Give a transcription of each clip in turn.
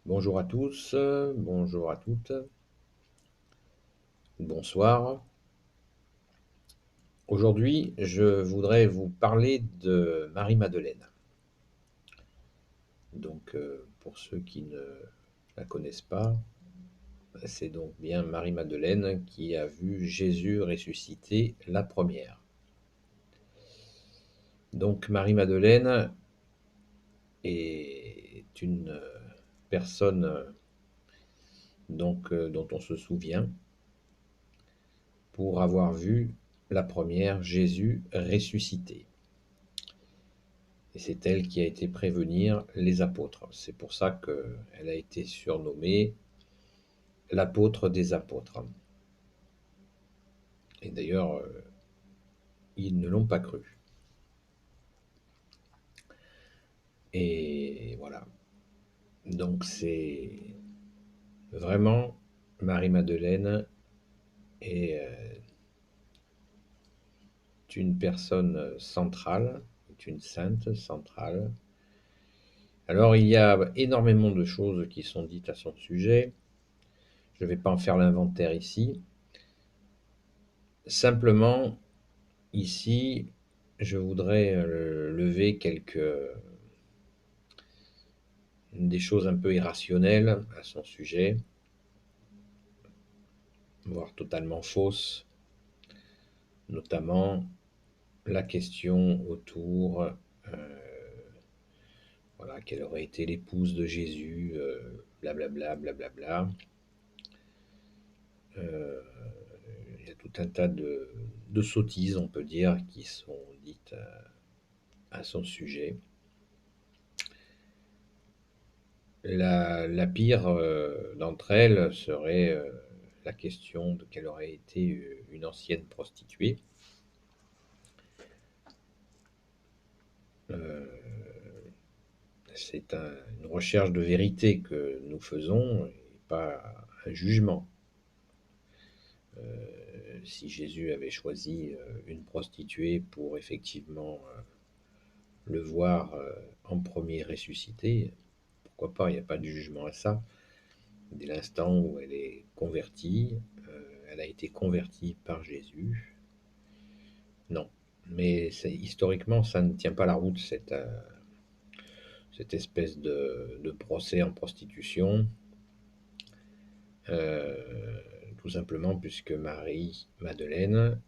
Bonjour à tous, bonjour à toutes, bonsoir. Aujourd'hui, je voudrais vous parler de Marie-Madeleine. Donc, pour ceux qui ne la connaissent pas, c'est donc bien Marie-Madeleine qui a vu Jésus ressusciter la première. Donc, Marie-Madeleine est une personne dont on se souvient pour avoir vu la première Jésus ressuscité. Et c'est elle qui a été prévenir les apôtres. C'est pour ça qu'elle a été surnommée l'apôtre des apôtres. Et d'ailleurs, ils ne l'ont pas cru. Et voilà. Donc c'est vraiment Marie-Madeleine est une personne centrale, est une sainte centrale. Alors il y a énormément de choses qui sont dites à son sujet. Je ne vais pas en faire l'inventaire ici. Simplement, ici, je voudrais lever des choses un peu irrationnelles à son sujet, voire totalement fausses, notamment la question autour, voilà, qu'elle aurait été l'épouse de Jésus, blablabla, blablabla. Euh, il y a tout un tas de sottises, on peut dire, qui sont dites à son sujet. La pire d'entre elles serait la question qu'elle aurait été une ancienne prostituée. Euh, c'est une recherche de vérité que nous faisons et pas un jugement. Si Jésus avait choisi une prostituée pour effectivement le voir en premier ressuscité, pourquoi pas, il n'y a pas de jugement à ça. Dès l'instant où elle est convertie, elle a été convertie par Jésus. Non, mais historiquement, ça ne tient pas la route, cette espèce de procès en prostitution. Tout simplement puisque Marie-Madeleine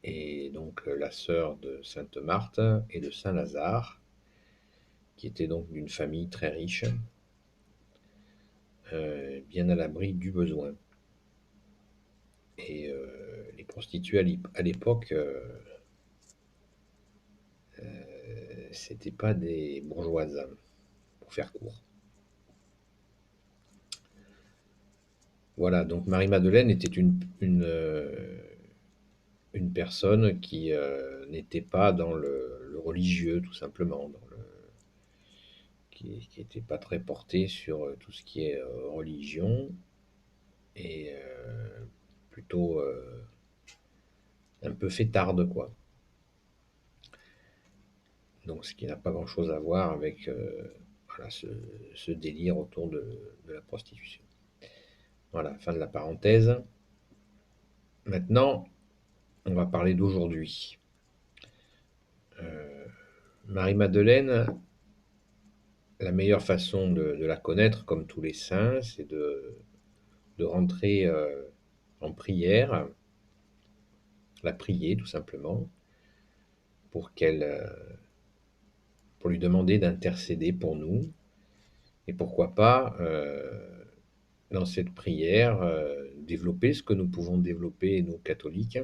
est donc la sœur de Sainte Marthe et de Saint Lazare, qui était donc d'une famille très riche, bien à l'abri du besoin. Et les prostituées à l'époque, c'était pas des bourgeoises, pour faire court. Voilà, donc Marie-Madeleine était une personne qui n'était pas dans le religieux, tout simplement, qui n'était pas très portée sur tout ce qui est religion, et plutôt un peu fêtarde, quoi. Donc, ce qui n'a pas grand-chose à voir avec voilà, ce délire autour de la prostitution. Voilà, fin de la parenthèse. Maintenant, on va parler d'aujourd'hui. Marie-Madeleine, la meilleure façon de la connaître, comme tous les saints, c'est de rentrer en prière, la prier tout simplement, pour pour lui demander d'intercéder pour nous. Et pourquoi pas, dans cette prière, développer ce que nous pouvons développer, nous catholiques,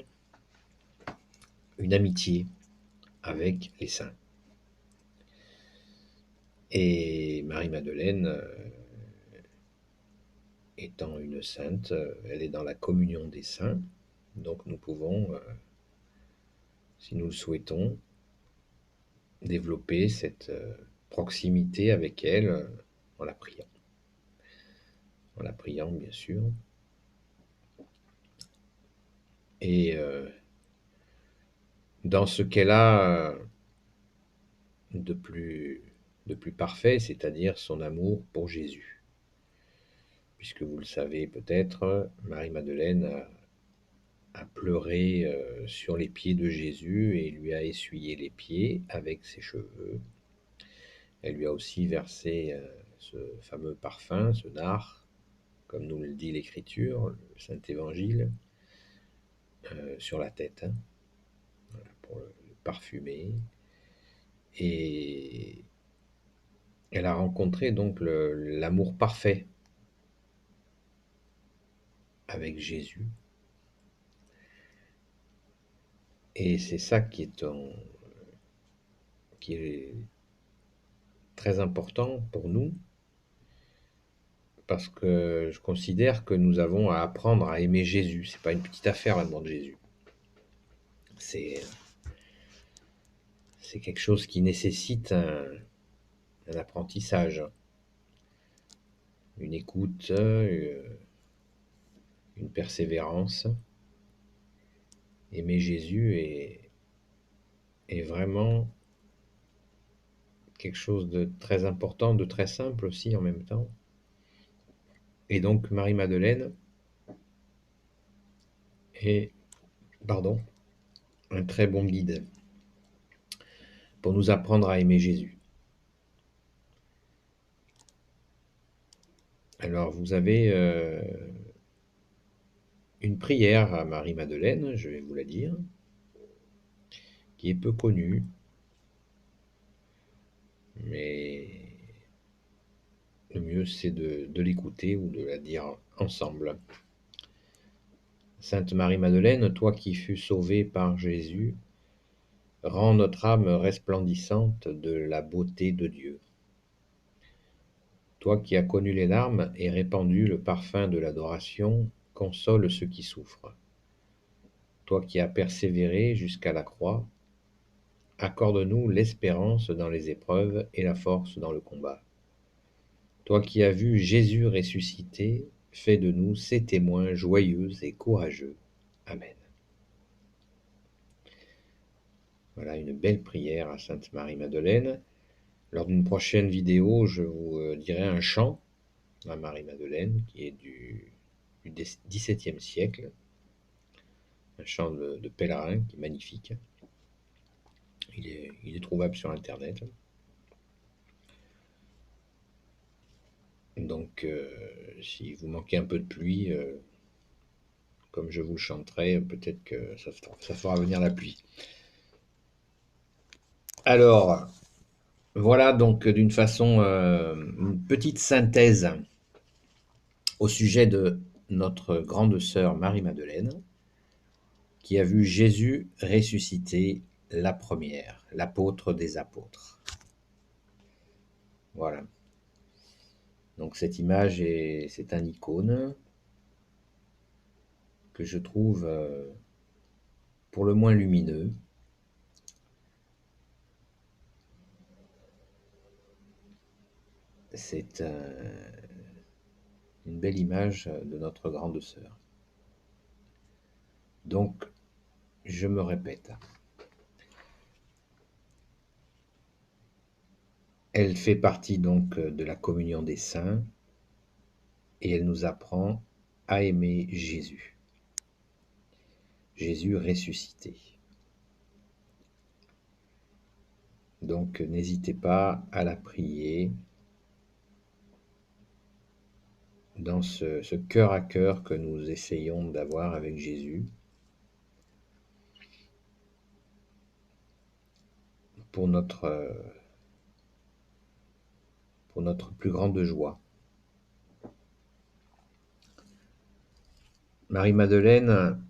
une amitié avec les saints. Et Marie-Madeleine, étant une sainte, elle est dans la communion des saints, donc nous pouvons, si nous le souhaitons, développer cette proximité avec elle en la priant. En la priant, bien sûr. Et dans ce qu'elle a de plus parfait, c'est-à-dire son amour pour Jésus. puisque vous le savez peut-être, Marie-Madeleine a pleuré sur les pieds de Jésus et lui a essuyé les pieds avec ses cheveux. Elle lui a aussi versé ce fameux parfum, ce nard, comme nous le dit l'Écriture, le Saint-Évangile, sur la tête, hein, voilà, pour le parfumer. Et elle a rencontré donc l'amour parfait avec Jésus. Et c'est ça qui est très important pour nous, parce que je considère que nous avons à apprendre à aimer Jésus. C'est pas une petite affaire, l'amour de Jésus. C'est quelque chose qui nécessite un apprentissage, une écoute, une persévérance. Aimer Jésus est vraiment quelque chose de très important, de très simple aussi en même temps. Et donc Marie-Madeleine est, un très bon guide pour nous apprendre à aimer Jésus. Alors vous avez une prière à Marie-Madeleine, je vais vous la dire, qui est peu connue, mais le mieux c'est de l'écouter ou de la dire ensemble. Sainte Marie-Madeleine, toi qui fus sauvée par Jésus, rends notre âme resplendissante de la beauté de Dieu. Toi qui as connu les larmes et répandu le parfum de l'adoration, console ceux qui souffrent. Toi qui as persévéré jusqu'à la croix, accorde-nous l'espérance dans les épreuves et la force dans le combat. Toi qui as vu Jésus ressuscité, fais de nous ses témoins joyeux et courageux. Amen. Voilà une belle prière à Sainte Marie-Madeleine. Lors d'une prochaine vidéo, je vous dirai un chant à Marie-Madeleine qui est du XVIIe siècle. Un chant de pèlerin qui est magnifique. Il est trouvable sur Internet. Donc, si vous manquez un peu de pluie, comme je vous le chanterai, peut-être que ça fera venir la pluie. Alors, voilà donc d'une façon, une petite synthèse au sujet de notre grande sœur Marie-Madeleine, qui a vu Jésus ressusciter la première, l'apôtre des apôtres. Voilà. Donc cette image, c'est un icône que je trouve pour le moins lumineux. C'est une belle image de notre grande sœur. Donc, je me répète. Elle fait partie donc de la communion des saints et elle nous apprend à aimer Jésus. Jésus ressuscité. Donc, n'hésitez pas à la prier dans ce cœur à cœur que nous essayons d'avoir avec Jésus pour notre plus grande joie. Marie-Madeleine,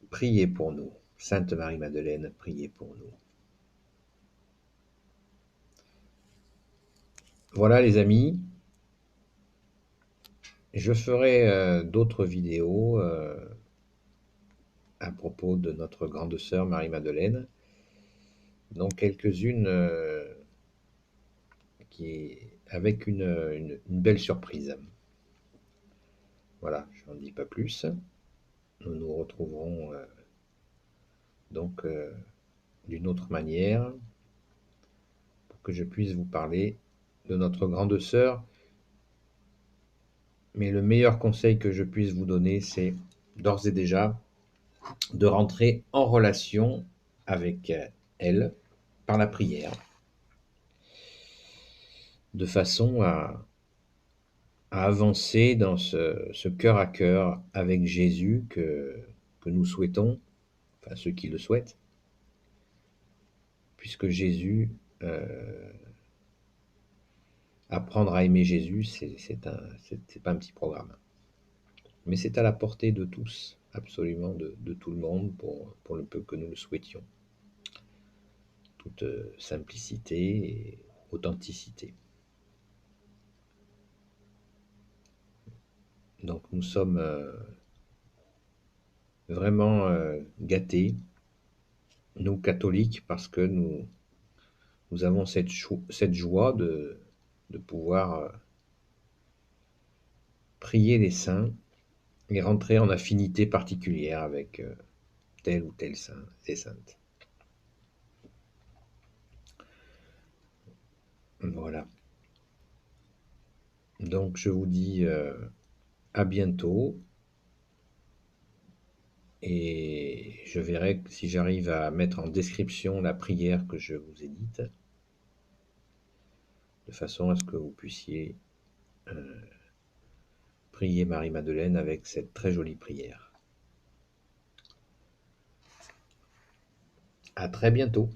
priez pour nous. Sainte Marie-Madeleine, priez pour nous. Voilà les amis, je ferai d'autres vidéos à propos de notre grande sœur Marie-Madeleine, dont quelques-unes avec une belle surprise. Voilà, je n'en dis pas plus. Nous nous retrouverons donc d'une autre manière pour que je puisse vous parler de notre grande sœur Mais le meilleur conseil que je puisse vous donner, c'est d'ores et déjà de rentrer en relation avec elle par la prière, de façon à avancer dans ce cœur à cœur avec Jésus que nous souhaitons, enfin ceux qui le souhaitent, puisque Jésus, apprendre à aimer Jésus, c'est pas un petit programme. Mais c'est à la portée de tous, absolument de tout le monde, pour le peu que nous le souhaitions. Toute simplicité et authenticité. Donc nous sommes vraiment gâtés, nous catholiques, parce que nous avons cette joie de pouvoir prier les saints et rentrer en affinité particulière avec tel ou tel saint et sainte. Voilà. Donc je vous dis à bientôt et je verrai si j'arrive à mettre en description la prière que je vous ai dite, de façon à ce que vous puissiez prier Marie-Madeleine avec cette très jolie prière. À très bientôt.